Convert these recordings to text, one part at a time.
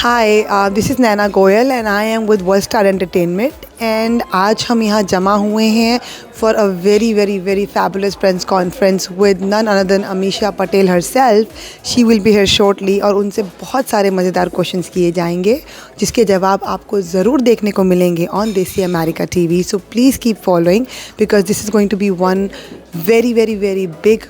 Hi, this is Naina Goyal and I am with Worldstar Entertainment and आज हम यहाँ जमा हुए हैं for a very fabulous press conference with none other than Ameesha Patel herself. She will be here shortly और उनसे बहुत सारे मज़ेदार क्वेश्चंस किए जाएंगे जिसके जवाब आपको ज़रूर देखने को मिलेंगे on Desi America TV. So please keep following because this is going to be one very big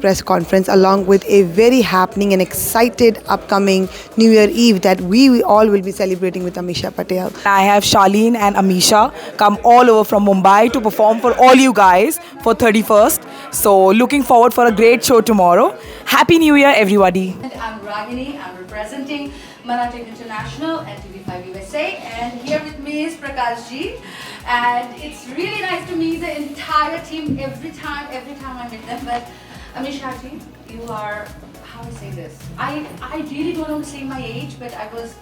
press conference along with a very happening and excited upcoming New Year Eve that we all will be celebrating with Ameesha Patel. I have Shalin and Ameesha come all over from Mumbai to perform for all you guys for 31st. So looking forward for a great show tomorrow. Happy New Year everybody. I'm Ragini, I'm representing Bhanot International and TV5 USA, and here with me is Prakash ji. And it's really nice to meet the entire team every time I meet them. But Ameesha ji, you are, how to say this? I really don't know to say my age, but I was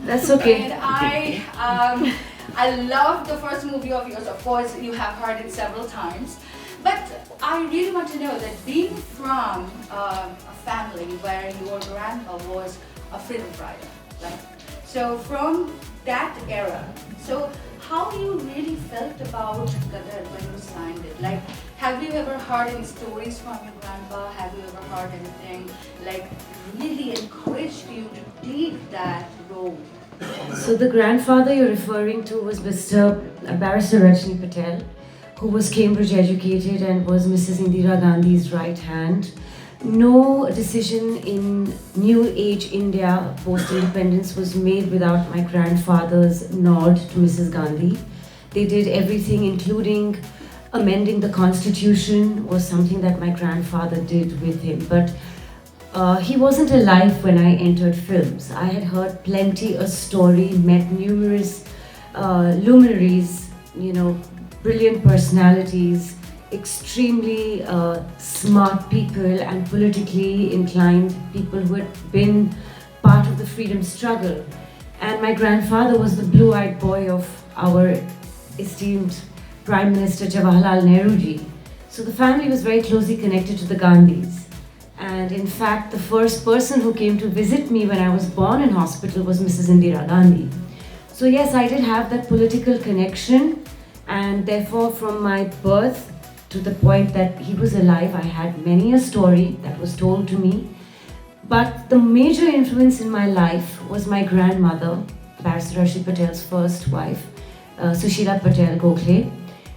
That's okay. And I love the first movie of yours. Of course, you have heard it several times. But I really want to know that being from a family where your grandpa was a freedom fighter, right? So from that era, so how you really felt about Gadar when you signed it? Like, have you ever heard any stories from your grandpa? Have you ever heard anything like really encouraged you to take that role? So the grandfather you're referring to was Mr. Barrister Rajni Patel, who was Cambridge educated and was Mrs. Indira Gandhi's right hand. No decision in New Age India post-independence was made without my grandfather's nod to Mrs. Gandhi. They did everything, including amending the constitution was something that my grandfather did with him. But he wasn't alive when I entered films. I had heard plenty a story, met numerous luminaries, brilliant personalities, extremely smart people and politically inclined people who had been part of the freedom struggle. And my grandfather was the blue-eyed boy of our esteemed Prime Minister Jawaharlal Nehru ji. So the family was very closely connected to the Gandhis. And in fact, the first person who came to visit me when I was born in hospital was Mrs. Indira Gandhi. So yes, I did have that political connection, and therefore from my birth to the point that he was alive, I had many a story that was told to me. But the major influence in my life was my grandmother, Barrister Rajni Patel's first wife, Sushila Patel Gokhale.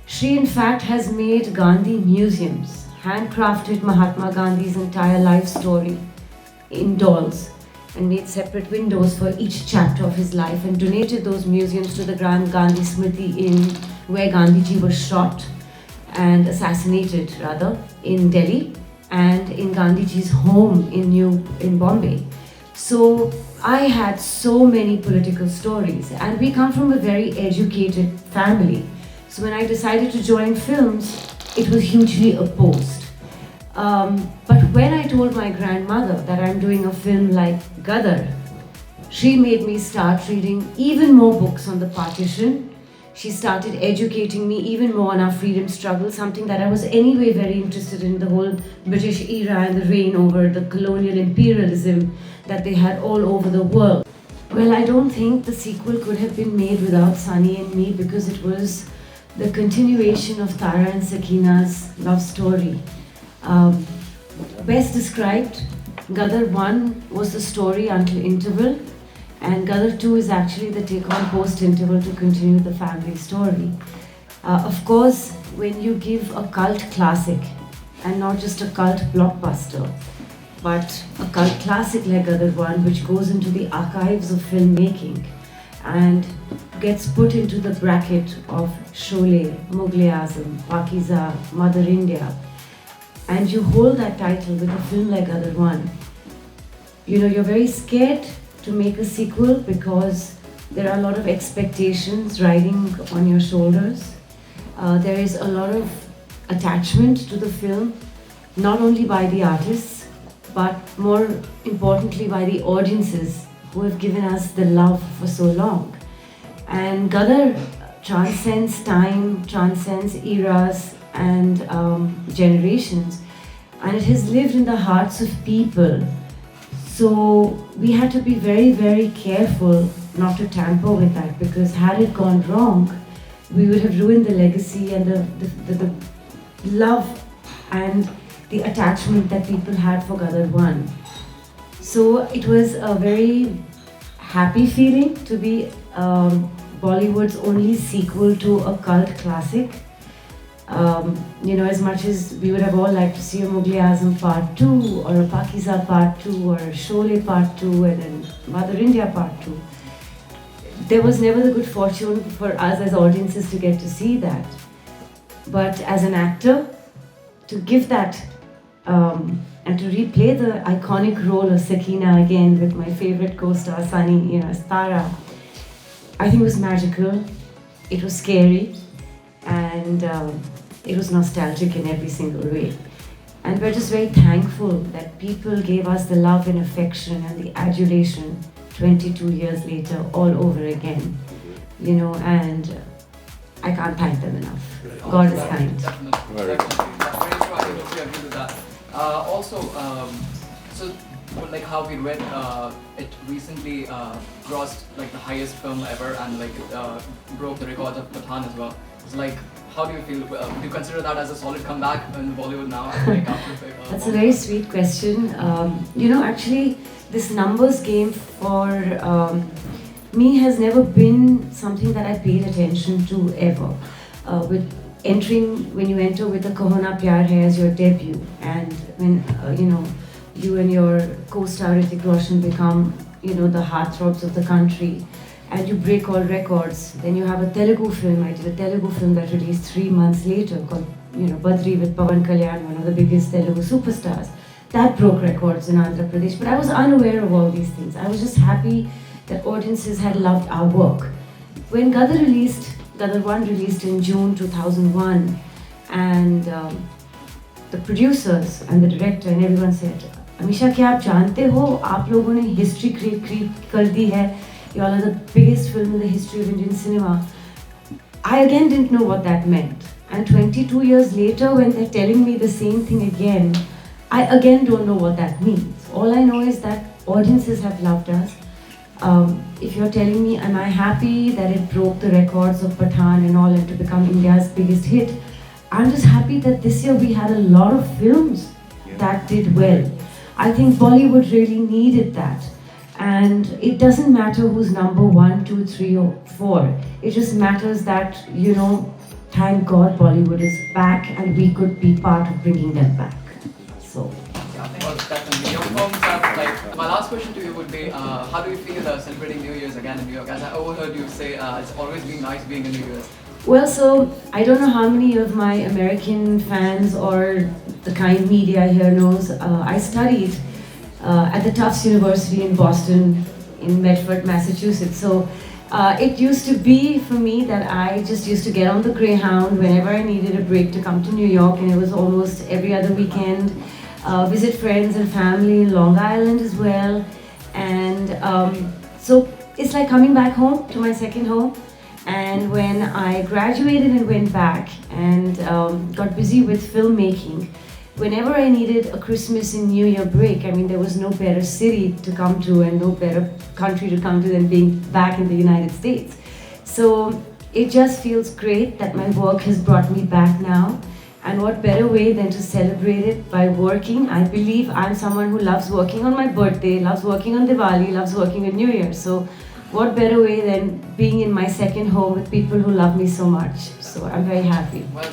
She in fact has made Gandhi museums, handcrafted Mahatma Gandhi's entire life story in dolls and made separate windows for each chapter of his life and donated those museums to the Grand Gandhi Smriti Inn where Gandhiji was shot and assassinated rather in Delhi and in Gandhiji's home in Bombay. So I had so many political stories and we come from a very educated family. So when I decided to join films, it was hugely opposed. But when I told my grandmother that I'm doing a film like Gadar, she made me start reading even more books on the partition. She started educating me even more on our freedom struggle, something that I was anyway very interested in, the whole British era and the reign over the colonial imperialism that they had all over the world. Well, I don't think the sequel could have been made without Sunny and me because it was the continuation of Tara and Sakina's love story. Best described, Gadar 1 was the story until interval, and Gadar 2 is actually the take on post-interval to continue the family story. Of course, when you give a cult classic, and not just a cult blockbuster, but a cult classic like Gadar 1, which goes into the archives of filmmaking and gets put into the bracket of Sholay, Mughal-e-Azam, Pakiza, Mother India, and you hold that title with a film like Gadar 1, you're very scared to make a sequel because there are a lot of expectations riding on your shoulders. There is a lot of attachment to the film, not only by the artists, but more importantly by the audiences who have given us the love for so long. And Gadar transcends time, transcends eras and generations, and it has lived in the hearts of people So we had to be very, very careful not to tamper with that, because had it gone wrong, we would have ruined the legacy and the love and the attachment that people had for Gadar 1. So it was a very happy feeling to be Bollywood's only sequel to a cult classic. As much as we would have all liked to see a Mughal-e-Azam Part 2 or a Pakiza Part 2 or a Sholay Part 2 and then Mother India Part 2, there was never the good fortune for us as audiences to get to see that. But as an actor, to give that and to replay the iconic role of Sakina again with my favorite co-star Sunny, as Tara, I think it was magical, it was scary, and it was nostalgic in every single way. And we're just very thankful that people gave us the love and affection and the adulation 22 years later all over again. And I can't thank them enough. God is kind. Definitely. Very true. I totally agree with that. Also, so like how we read, it recently grossed like the highest film ever, and like it broke the record of Pathan as well. It's like, how do you feel? Do you consider that as a solid comeback in Bollywood now? Like after, That's a very sweet question. Actually, this numbers game for me has never been something that I paid attention to ever. When you enter with the Kahona Pyar Hai as your debut, and when you and your co-star Hrithik Roshan become the heartthrobs of the country, and you break all records. Then you have a Telugu film. I did a Telugu film that released 3 months later called Badri with Pawan Kalyan, one of the biggest Telugu superstars. That broke records in Andhra Pradesh. But I was unaware of all these things. I was just happy that audiences had loved our work. When Gadar 1 released in June 2001, and the producers and the director and everyone said, Ameesha, क्या आप जानते हो आप लोगों ने history create कर दी है, you all are the biggest film in the history of Indian cinema. I again didn't know what that meant. And 22 years later, when they're telling me the same thing again, I again don't know what that means. All I know is that audiences have loved us. If you're telling me, am I happy that it broke the records of Pathan and all and to become India's biggest hit, I'm just happy that this year we had a lot of films that did well. I think Bollywood really needed that. And it doesn't matter who's number 1, 2, 3 or 4. It just matters that, thank God Bollywood is back and we could be part of bringing them back. So. Yeah, well, definitely. Your films have, like, my last question to you would be, how do you feel celebrating New Year's again in New York? As I overheard you say, it's always been nice being in New Year's. Well, so I don't know how many of my American fans or the kind media here knows, I studied at the Tufts University in Boston, in Medford, Massachusetts. So it used to be for me that I just used to get on the Greyhound whenever I needed a break to come to New York, and it was almost every other weekend. Visit friends and family in Long Island as well. And so it's like coming back home to my second home. And when I graduated and went back and got busy with filmmaking, whenever I needed a Christmas and New Year break, I mean, there was no better city to come to and no better country to come to than being back in the United States. So it just feels great that my work has brought me back now. And what better way than to celebrate it by working? I believe I'm someone who loves working on my birthday, loves working on Diwali, loves working on New Year. So what better way than being in my second home with people who love me so much. So I'm very happy. Well,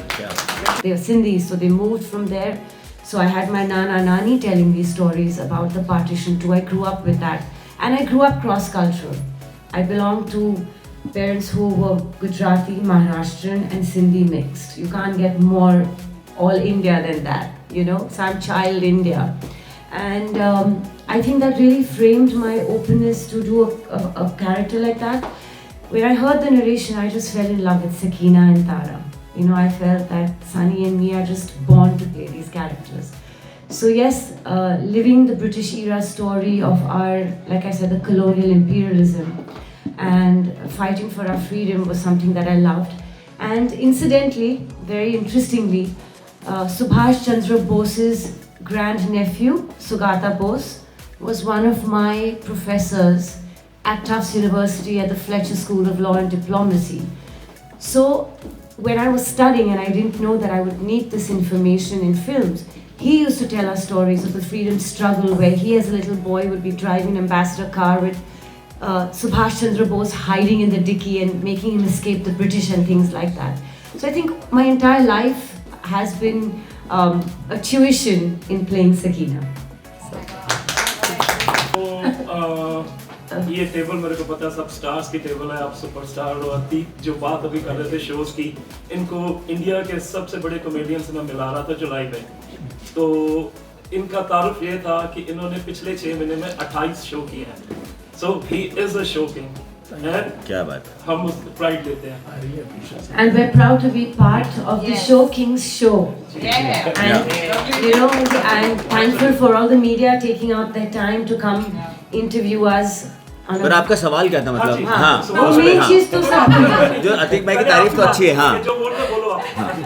They are Sindhi, so they moved from there. So I had my Nana Nani telling me stories about the partition too. I grew up with that. And I grew up cross-cultural. I belong to parents who were Gujarati, Maharashtrian and Sindhi mixed. You can't get more all India than that, So I'm child India. And I think that really framed my openness to do a character like that. When I heard the narration, I just fell in love with Sakina and Tara. I felt that Sunny and me are just born to play these characters. So yes, living the British era story of our, like I said, the colonial imperialism and fighting for our freedom was something that I loved. And incidentally, very interestingly, Subhash Chandra Bose's grandnephew, Sugata Bose, was one of my professors at Tufts University at the Fletcher School of Law and Diplomacy. So when I was studying and I didn't know that I would need this information in films, he used to tell us stories of the freedom struggle where he as a little boy would be driving an ambassador car with Subhash Chandra Bose hiding in the dicky and making him escape the British and things like that. So I think my entire life has been a tuition in playing Sakina. ये table मेरे को पता है सब stars की table है, आप superstar हो। अतीक जो बात अभी कर रहे थे शोज की, इनको इंडिया के सबसे बड़े कॉमेडियन से मैं मिला रहा था जुलाई में, तो इनका तारुफ ये था कि इन्होंने पिछले 6 महीने में 28 शो किए हैं। So he is a show king, क्या बात, हम उस प्राइड लेते हैं। And we're proud to be part of the Show Kings show. And you know, I'm thankful for all the media taking out their time to come interview us. पर आपका सवाल क्या था मतलब? हाँ, मेन चीज तो सब जो अतीक भाई की तारीफ तो अच्छी है। हाँ, जो बोल रहे बोलो आप।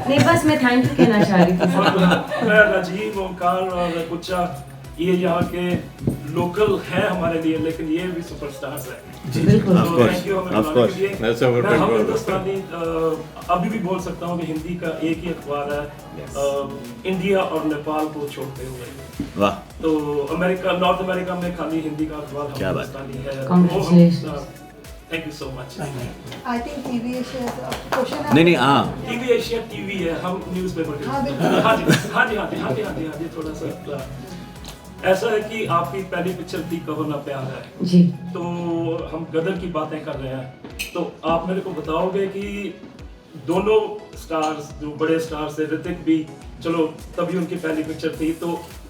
नहीं, बस मैं थैंक यू कहना चाह रही थी। मैं राजीव, ओमकार और कुचा ये यहाँ के लोकल हैं हमारे लिए, लेकिन ये भी सुपरस्टार्स हैं। बिल्कुल, हम हिंदुस्तानी अभी भी बोल सकता हूँ कि हिंदी का एक ही अखबार है इंडिया और नेपाल को छोड़ते हुए। वाह। तो अमेरिका, नॉर्थ अमेरिका में खाली हिंदी का अखबार हिंदुस्तानी है। Congratulations. Thank you so much. I think TV Asia question है। नहीं हाँ, टीवी एशिया टीवी है, हम न्यूज़पेपर के। हाँ जी, थोड़ा सा ऐसा है कि आपकी पहली पिक्चर थी कहो ना प्यार है जी, तो हम गदर की बातें कर रहे हैं, तो आप मेरे को बताओगे कि दोनों स्टार्स जो बड़े स्टार्स थे, ऋतिक भी चलो तभी उनकी पहली पिक्चर थी, तो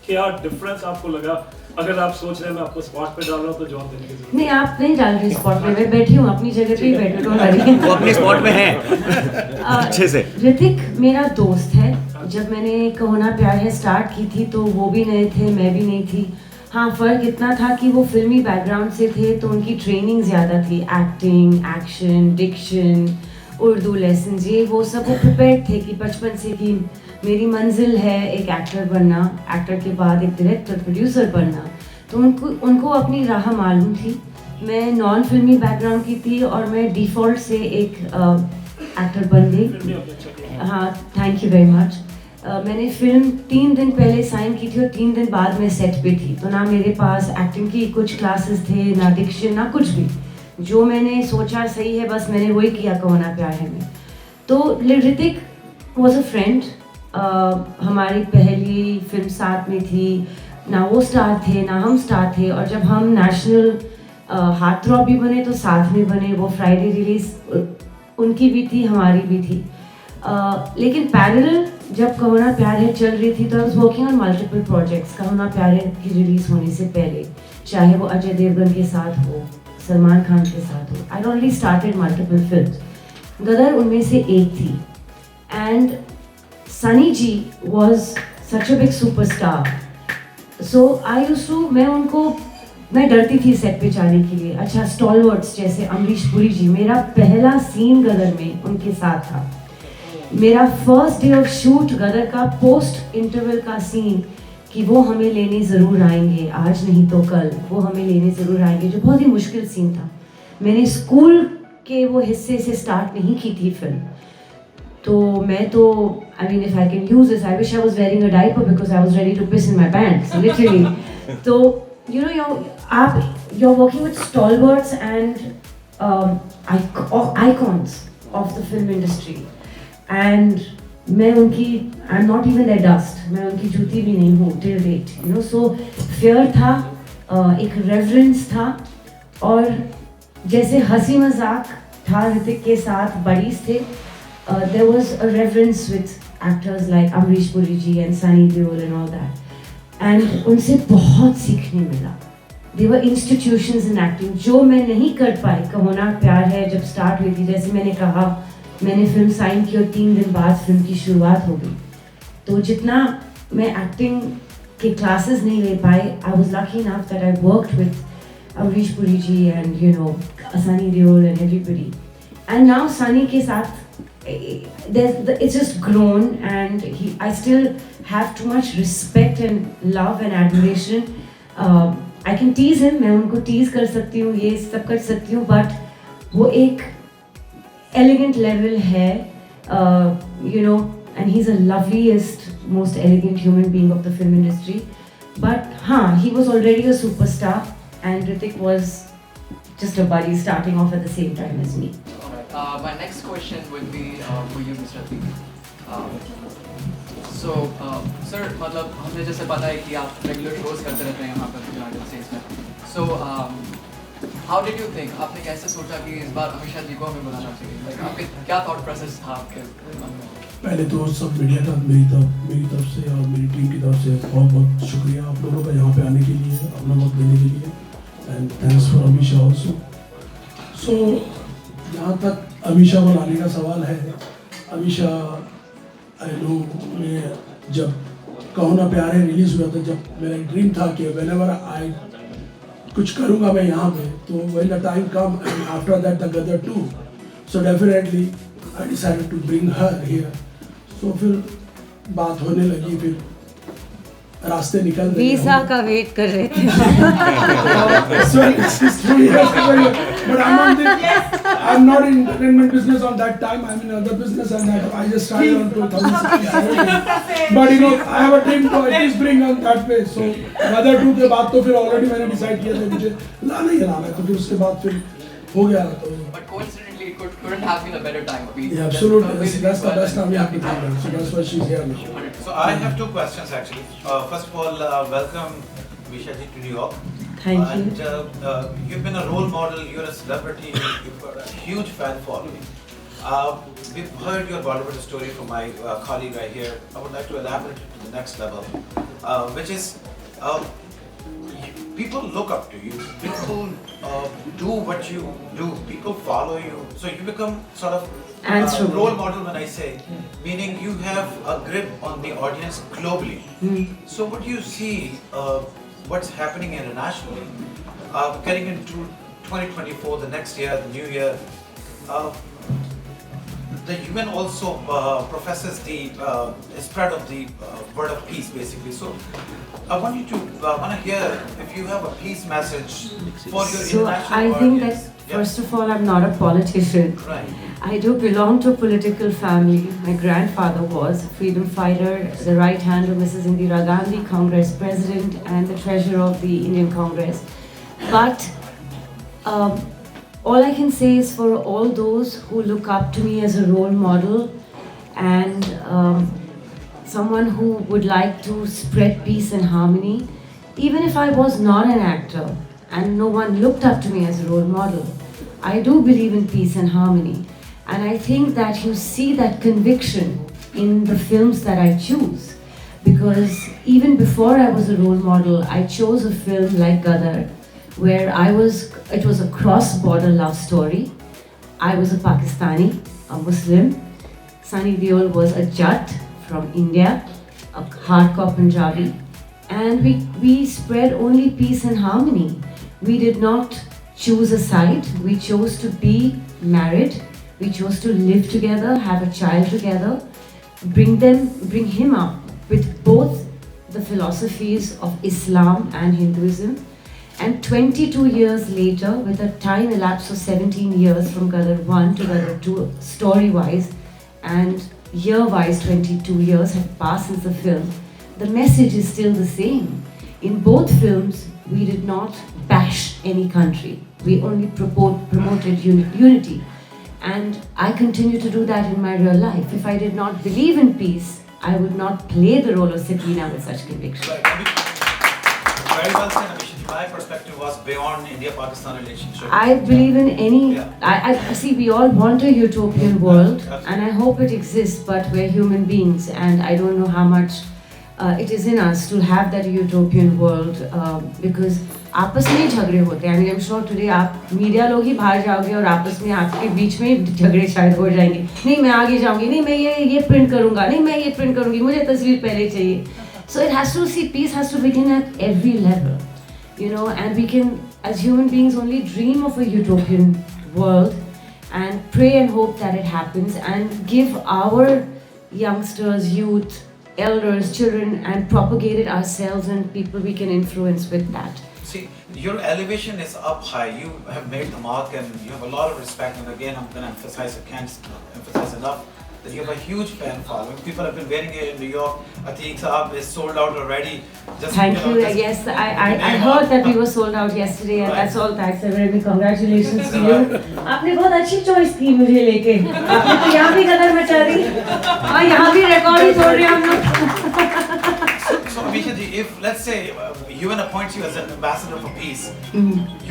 क्या डिफरेंस आपको लगा? अगर आप सोच रहे हैं मैं आपको स्पॉट पे डाल रहा हूँ तो जवाब देने की जरूरत नहीं, आप नहीं डाल रही स्पॉट पे, मैं बैठी हूँ अपनी जगह पे ही बैठी हूँ। वो अपने स्पॉट में है अच्छे से। ऋतिक मेरा दोस्त है। जब मैंने कहो ना प्यार है स्टार्ट की थी तो वो भी नए थे, मैं भी नहीं थी। हाँ, फ़र्क इतना था कि वो फिल्मी बैकग्राउंड से थे तो उनकी ट्रेनिंग ज़्यादा थी, acting, action, diction, Urdu lesson, ये वो सब वो प्रिपेयर्ड थे कि बचपन से कि मेरी मंजिल है एक एक्टर बनना, एक्टर के बाद एक डायरेक्टर प्रोड्यूसर बनना। तो उनको अपनी राह मालूम थी। मैं नॉन फिल्मी बैकग्राउंड की थी और मैं डिफ़ॉल्ट से एक एक्टर बन गई। हाँ, थैंक यू वेरी मच। मैंने फिल्म 3 दिन पहले साइन की थी और 3 दिन बाद मैं सेट पे थी, तो ना मेरे पास एक्टिंग की कुछ क्लासेस थे, ना डिक्शन, ना कुछ भी। जो मैंने सोचा सही है बस मैंने वही किया कहो ना प्यार है में। तो ऋतिक वॉज अ फ्रेंड, हमारी पहली फिल्म साथ में थी, ना वो स्टार थे ना हम स्टार थे, और जब हम नेशनल हार्टथ्रॉब भी बने तो साथ में बने। वो फ्राइडे रिलीज उनकी भी थी, हमारी भी थी। लेकिन पैरेलल जब कहो ना प्यार है चल रही थी तो I was working on multiple projects. कहो ना प्यार है की रिलीज होने से पहले, चाहे वो अजय देवगन के साथ हो, सलमान खान के साथ हो, I already started multiple films. Gadar उनमें से एक थी। And Sunny ji was such a big superstar, so I used to, मैं डरती थी सेट पे जाने के लिए। अच्छा, स्टॉलवर्ड्स जैसे अमरीश पुरी जी, मेरा पहला सीन गदर में उनके साथ था। मेरा फर्स्ट डे ऑफ शूट गदर का पोस्ट इंटरवल का सीन कि वो हमें लेने ज़रूर आएंगे, आज नहीं तो कल वो हमें लेने ज़रूर आएंगे, जो बहुत ही मुश्किल सीन था। मैंने स्कूल के वो हिस्से से स्टार्ट नहीं की थी फिल्म, तो मैं तो I mean if I can use this, I wish I was wearing a diaper because I was ready to piss in my pants literally. तो you know, you're working with stalwarts and icons of the film industry, and मैं उनकी, I'm not even their dust, मैं उनकी जूती भी नहीं हूँ till date, you know, so fear था, एक reverence था, और जैसे हंसी मजाक था ऋतिक के साथ, बडीज थे, there was a reverence with actors like Amrish Puri ji and Sunny Deol and all that, and उनसे बहुत सीखने मिला। They were institutions in acting, जो मैं नहीं कर पाई कहो ना प्यार है जब स्टार्ट हुई थी। जैसे मैंने कहा, मैंने फिल्म साइन की और 3 दिन बाद फिल्म की शुरुआत हो गई, तो जितना मैं एक्टिंग के क्लासेस नहीं ले पाई, I was lucky enough that I worked with Amrish Puri ji and you know Sunny Deol and everybody, and now Sunny के साथ it's just grown, and I still have too much respect and love and admiration I can tease him, मैं उनको tease कर सकती हूँ, ये सब कर सकती हूँ, but वो एक elegant level है, you know, and he's the loveliest, most elegant human being of the film industry. But he was already a superstar, and Hrithik was just a buddy starting off at the same time as me. Alright, my next question would be for you, Mr. Atik. So, sir, मतलब हमने जैसे पता है कि आप regular shows करते रहते हैं यहाँ पर यूनाइटेड स्टेट्स में. So, how did you think? आपने कैसे सोचा कि इस बार अमीशा जी को हमें बुलाना चाहिए? Like, आपके क्या thought process था आपके मन में? पहले तो सब मीडिया का मेरी तरफ से और मेरी टीम की तरफ से बहुत बहुत शुक्रिया आप लोगों का यहाँ पे आने के लिए, अपना वक्त देने के लिए, and thanks for Ameesha also. So जहाँ तक अमीशा को लाने का सवाल है, अमीशा आई नो, मैं जब कहो ना प्यारे रिलीज हुआ था, जब मेरा ड्रीम था कि व्हेनेवर आई कुछ करूँगा मैं यहाँ पे, तो when the time come and after that the Gadar 2, so definitely I decided to bring her here. तो फिर बात होने लगी, फिर रास्ते निकल गए. वीसा का वेट कर रहे थे. But I'm not in entertainment business on that time. I'm in other business, and I just started on 2016. But you know, I have a dream to at least bring on that way. So Gadar 2 के बाद तो फिर already मैंने decide किया था मुझे लाना ही लाना है, तो फिर उसके बाद फिर हो गया. तो But coincidentally, it couldn't have been a better time. yeah, absolutely. That's the best time we have to thank her. So that's why she's here now. So I have two questions actually. First of all, welcome Ameesha ji to New York. Thank you. And you've been a role model, you're a celebrity, you've got a huge fan following. We've heard your Bollywood story from my colleague right here. I would like to elaborate it to the next level, which is people look up to you, people do what you do, people follow you, so you become sort of role model when I say, meaning you have a grip on the audience globally. So what do you see what's happening internationally, getting into 2024, the next year, the new year, the UN also professes the spread of the word of peace, basically. So I want you to want to hear if you have a peace message for your international audience. So I think that first of all, I'm not a politician. Right. I do belong to a political family. My grandfather was a freedom fighter, the right hand of Mrs. Indira Gandhi, Congress president, and the treasurer of the Indian Congress. But all I can say is for all those who look up to me as a role model and someone who would like to spread peace and harmony, even if I was not an actor and no one looked up to me as a role model, I do believe in peace and harmony. And I think that you see that conviction in the films that I choose. Because even before I was a role model, I chose a film like Gadar, where it was a cross-border love story. I was a Pakistani, a Muslim. Sunny Deol was a Jat from India, a hardcore Punjabi. And we spread only peace and harmony. We did not choose a side. We chose to be married. We chose to live together, have a child together, bring him up with both the philosophies of Islam and Hinduism. And 22 years later, with a time elapse of 17 years from Gadar 1 to Gadar 2, story-wise, and year-wise 22 years have passed since the film, the message is still the same. In both films, we did not bash any country. We only promoted unity. And I continue to do that in my real life. If I did not believe in peace, I would not play the role of Sakina with such conviction. Very well said, Ameesha. My perspective was beyond India-Pakistan relationship. I believe in any. I see. We all want a utopian world, and I hope it exists. But we're human beings, and I don't know how much it is in us to have that utopian world because आपस में ही झगड़े होते हैं. I mean, I'm sure today आप media लोग ही बाहर जाओगे और आपस में आपके बीच में झगड़े शायद हो जाएंगे. नहीं मैं आगे जाऊंगी, नहीं मैं ये प्रिंट करूंगा, नहीं मैं ये प्रिंट करूंगी, मुझे तस्वीर पहले चाहिए. So it has to see peace has to begin at every level, you know, and we can as human beings only dream of a utopian world and pray and hope that it happens and give our youngsters, youth, elders, children and propagate it ourselves and people we can influence with that. see, your elevation is up high. You have made the mark and you have a lot of respect. And again, I'm going to emphasize, I can't emphasize enough, that you have a huge fan following. People have been waiting here in New York. Atiq Saab is sold out already. Thank you. Yes, I heard that we were sold out yesterday, and that's all thanks everybody. Congratulations to you. आपने बहुत अच्छी choice की मुझे लेके. आपने तो यहाँ भी गदर मचा दी, और यहाँ भी record ही तोड़ रहे हम लोग. So Ameesha ji, if let's say UN appoints you as an ambassador for peace,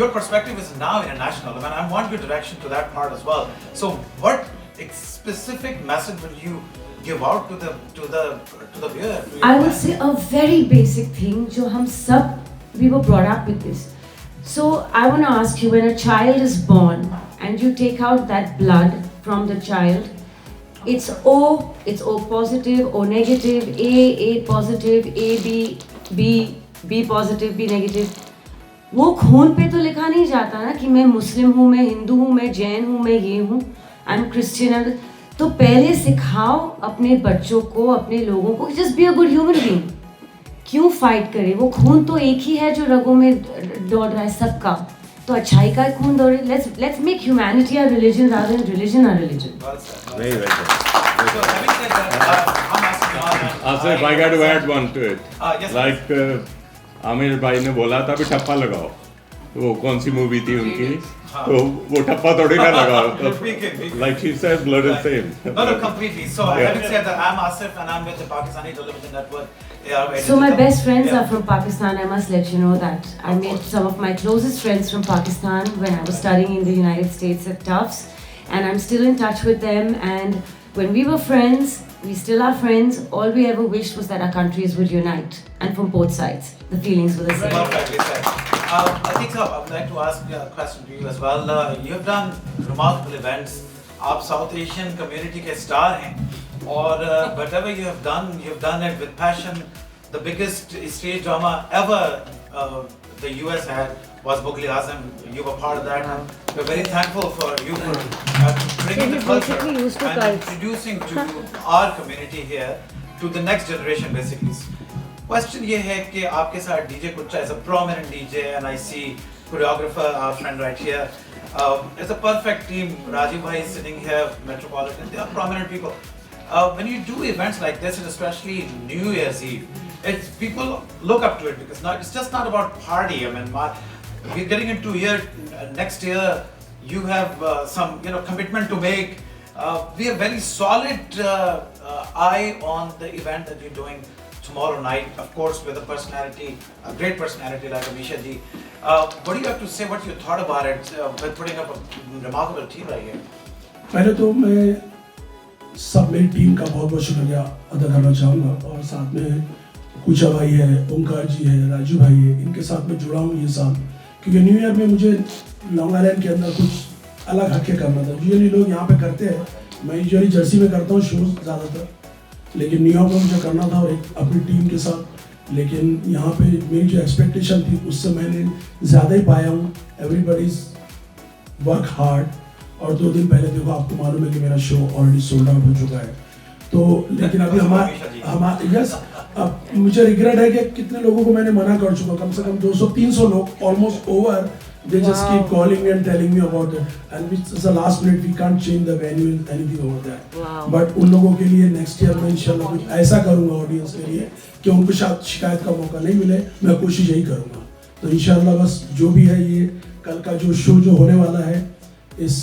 your perspective is now international, and I want your direction to that part as well. So what specific message will you give out to the viewer? I would say a very basic thing, जो हम सब we were brought up with this. So I want to ask you, when a child is born and you take out that blood from the child, it's O positive, O negative, A positive, B positive, B negative. वो खून पे तो लिखा नहीं जाता ना कि मैं मुस्लिम हूँ, मैं हिंदू हूँ, मैं जैन हूँ, मैं ये हूँ, आई एम क्रिश्चियन. तो पहले सिखाओ अपने बच्चों को, अपने लोगों को, just be a good human being. क्यों फाइट करे? वो खून तो एक ही है जो रगों में दौड़ रहा है सबका. तो अच्छाई का खून दौड़े. Let's make humanity our religion rather than religion our religion. Very well said. So having said that, I'm asking all. Asif, I got to add one to it. Yes, Like Aamir भाई ने बोला था भी ठप्पा लगाओ. तो वो कौन सी मूवी थी उनकी? तो वो ठप्पा थोड़ी ना लगाओ. Like she said, blood is same. No, completely. So having said that, I'm Asif and I'm with the Pakistani Television Network. So my best friends are from Pakistan. I must let you know that. I made some of my closest friends from Pakistan when I was studying in the United States at Tufts, and I'm still in touch with them. And when we were friends, we still are friends. All we ever wished was that our countries would unite, and from both sides, the feelings were the same. Perfectly said. I think so. I would like to ask a question to you as well. You have done remarkable events. आप South Asian community के star हैं, और whatever you have done it with passion. The biggest stage drama ever the US had was Mughal Azam. You were part of that, and we're very thankful for you for bringing the culture and introducing to our community here to the next generation basically. Question ये है कि आपके साथ DJ Kucha is a prominent DJ, and I see choreographer, our friend right here. It's a perfect team. Rajiv bhai is sitting here, Metropolitan. They are prominent people. When you do events like this, and especially New Year's Eve, people look up to it because it's just not about party. I mean, we're getting into next year. You have some commitment to make. We have very solid eye on the event that you're doing tomorrow night. Of course, with a personality, a great personality like Ameesha ji. What do you have to say? What you thought about it with putting up a remarkable team right here? पहले तो मैं सब मेरी team का बहुत बहुत शुक्रिया अदा करना चाहूँगा, और साथ में कुचा भाई है, ओंकार जी है, राजू भाई है, इनके साथ में जुड़ा हूँ ये साल, क्योंकि न्यू ईयर में मुझे लॉन्ग आइलैंड के अंदर कुछ अलग हटके करना था. यूजुअली लोग यहाँ पे करते हैं, मैं यूजुअली जर्सी में करता हूँ शोज ज़्यादातर, लेकिन न्यूयॉर्क में मुझे करना था और एक अपनी टीम के साथ. लेकिन यहाँ पे मेरी जो एक्सपेक्टेशन थी उससे मैंने ज़्यादा ही पाया हूँ. एवरीबडीज वर्क हार्ड, और 2 दिन पहले देखो आपको मालूम है कि मेरा शो ऑलरेडी सोल्ड आउट हो चुका है. तो लेकिन अभी हमारे यस, अब मुझे रिग्रेट है कि कितने लोगों को मैंने मना कर चुका. कम से कम 200-300 लोग almost over. They just keep calling me and telling me about it, and it's the last minute. We can't change the venue and anything over that. But उन लोगों के लिए next year मैं इंशाल्लाह कुछ ऐसा करूँगा ऑडियंस के लिए कि उनको शायद शिकायत का मौका नहीं मिले. मैं कोशिश यही करूँगा. तो इंशाल्लाह बस जो भी है, ये कल का जो शो जो होने वाला है इस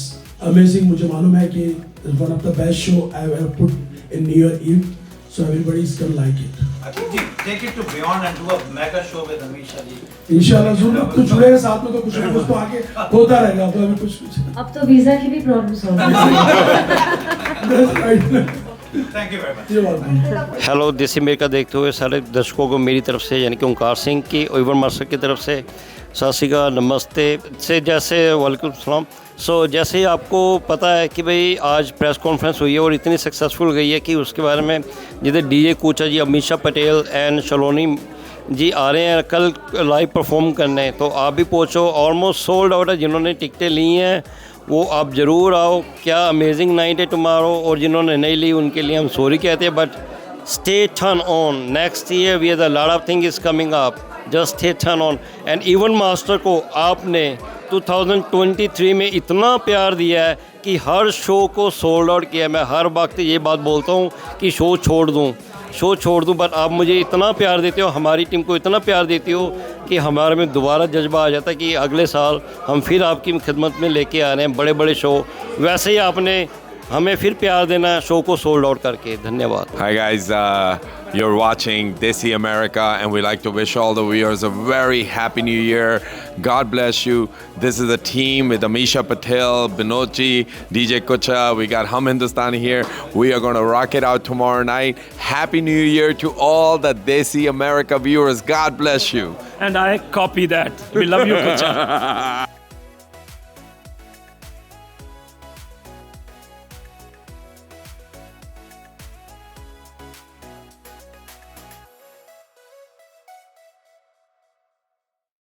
अमेजिंग, मुझे मालूम है कि one of the best show I have put in New Year Eve, so everybody is gonna like it. I think take it to beyond and do a mega show with Ameesha ji. इंशाल्लाह जरूर कुछ जुड़ेगा साथ में, तो कुछ ना कुछ तो आगे होता रहेगा. तो अभी कुछ अब तो वीजा की भी problem solve Thank you very much. Hello देसी अमेरिका देखते हुए सारे दर्शकों को मेरी तरफ से, यानी कि ओंकार सिंह की और इवन मास्टर की तरफ से सत श्री अकाल, नमस्ते से जैसे वालेकुम सलाम. सो जैसे ही आपको पता है कि भाई आज प्रेस कॉन्फ्रेंस हुई है और इतनी सक्सेसफुल गई है कि उसके बारे में जिधर DJ कुचा जी, अमीशा पटेल एंड शलोनी जी आ रहे हैं कल लाइव परफॉर्म करने, तो आप भी पहुँचो. ऑलमोस्ट सोल्ड आउट है. जिन्होंने टिकटें ली हैं वो आप ज़रूर आओ. क्या अमेजिंग नाइट है टुमारो, और जिन्होंने नहीं ली उनके लिए हम सॉरी कहते हैं, but stay turn on. Next year we are the lot of thing is coming up. Just they turn on. And even master को आपने 2023 में इतना प्यार दिया है कि हर शो को सोल्ड आउट किया। मैं हर वक्त ये बात बोलता हूँ कि शो छोड़ दूँ, बट आप मुझे इतना प्यार देते हो, हमारी टीम को इतना प्यार देती हो कि हमारे में दोबारा जज्बा आ जाता है कि अगले साल हम फिर आपकी खिदमत में लेके आ रहे हैं बड़े बड़े शो। वैसे ही आपने हमें फिर प्यार देना शो को सोल्ड आउट करके। धन्यवाद। Hi guys, you're watching Desi America and we like to wish all the viewers a very happy new year. God bless you. This is a team with Ameesha, Patel, Bhanot, DJ Kucha. We got Hum Hindustani here. We are going to rock it out tomorrow night. Happy New Year to all the Desi America viewers. God bless you. And I copy that. We love you, Kucha.